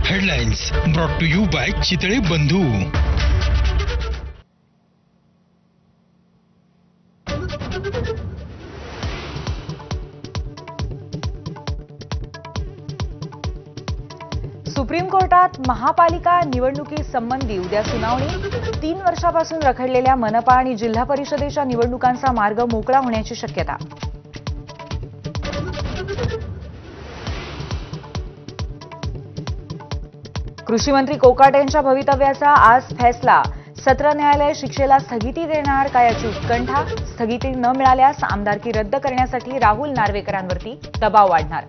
Headlines brought to you by Chitale Bandhu. Supreme कोर्टात महापालिका निवडणुकीसंबंधी उद्या सुनावणी। 3 वर्षापासून रखडलेल्या मनपा आणि जिल्हा परिषदेच्या निवडणुकांचा मार्ग मोकळा होण्याची शक्यता। कृषी मंत्री कोकाटे यांच्या भवितव्याचा आज फैसला। सत्र न्यायालय शिक्षेला स्थगिती देणार का याची उत्कंठा। स्थगिती न मिळाल्यास आमदारकी रद्द करण्यासाठी राहुल नार्वेकरांवरती दबाव वाढणार।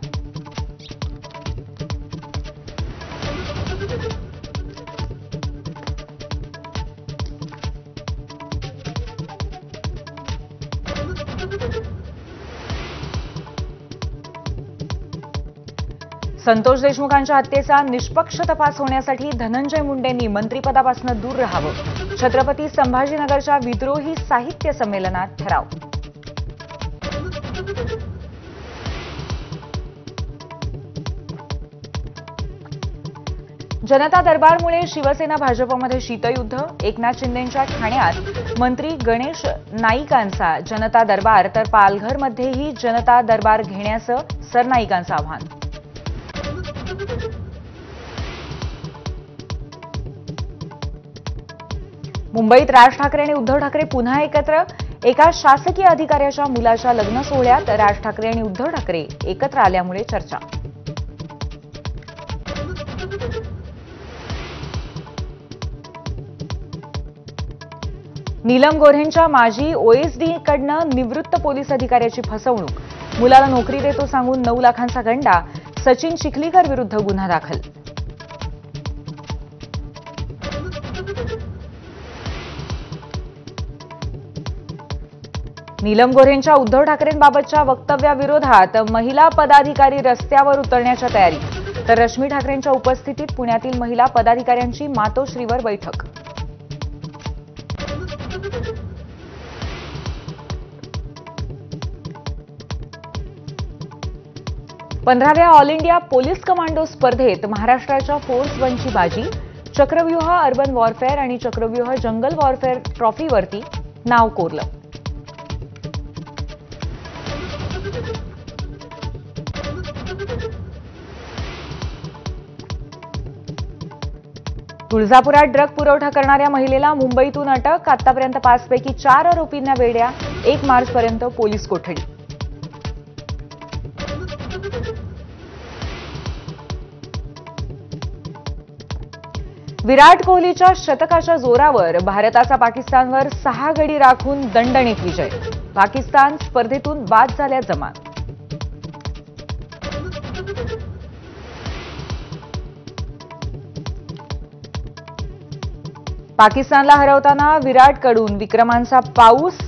संतोष देशमुखांच्या हत्येचा निष्पक्ष तपास होण्यासाठी धनंजय मुंडेंनी मंत्रिपदापासून दूर राहावं। छत्रपती संभाजीनगरच्या विद्रोही साहित्य संमेलनात ठराव। जनता दरबारमुळे शिवसेना भाजपमध्ये शीतयुद्ध। एकनाथ शिंदेंच्या ठाण्यात मंत्री गणेश नाईकांचा जनता दरबार तर पालघरमध्येही जनता दरबार घेण्याचं सरनाईकांचं आव्हान। मुंबईत राज ठाकरे आणि उद्धव ठाकरे पुन्हा एकत्र। एका शासकीय अधिकाऱ्याच्या मुलाच्या लग्न सोहळ्यात राज ठाकरे आणि उद्धव ठाकरे एकत्र आल्यामुळे चर्चा। नीलम गोऱ्हेंच्या माजी ओएसडीकडनं निवृत्त पोलीस अधिकाऱ्याची फसवणूक। मुलाला नोकरी देतो सांगून 9 लाखांचा गंडा। सचिन चिखलीकर विरुद्ध गुन्हा दाखल। नीलम गोऱ्हेंच्या उद्धव ठाकरेंबाबतच्या वक्तव्याविरोधात महिला पदाधिकारी रस्त्यावर उतरण्याच्या तयारी। तर रश्मी ठाकरेंच्या उपस्थितीत पुण्यातील महिला पदाधिकाऱ्यांची मातोश्रीवर बैठक। पंधराव्या ऑल इंडिया पोलीस कमांडो स्पर्धेत महाराष्ट्राच्या फोर्स 1ची बाजी। चक्रव्यूह अर्बन वॉरफेअर आणि चक्रव्यूह जंगल वॉरफेअर ट्रॉफीवरती नाव कोरलं। तुळजापुरात ड्रग पुरवठा करणाऱ्या महिलेला मुंबईतून अटक। आतापर्यंत 5 पैकी 4 आरोपींना वेड्या। 1 मार्चपर्यंत पोलीस कोठडी। विराट कोहलीच्या शतकाच्या जोरावर भारताचा पाकिस्तानवर 6 गडी राखून दणदणीत विजय। पाकिस्तान स्पर्धेतून बाद झाल्या जमा। पाकिस्तानला हरवताना विराटकडून विक्रमांचा पाऊस।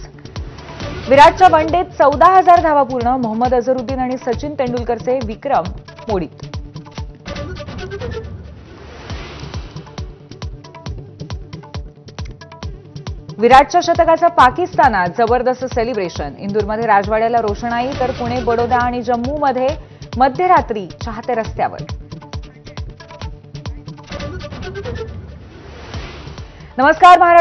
विराटच्या वनडेत 14,000 धावा पूर्ण। मोहम्मद अझरुद्दीन आणि सचिन तेंडुलकरचे विक्रम मोडीत। विराटच्या शतकाचा पाकिस्तानात जबरदस्त सेलिब्रेशन। इंदूरमध्ये राजवाड्याला रोषणाई तर पुणे, बडोदा आणि जम्मूमध्ये मध्यरात्री चाहते रस्त्यावर। नमस्कार महाराष्ट्र।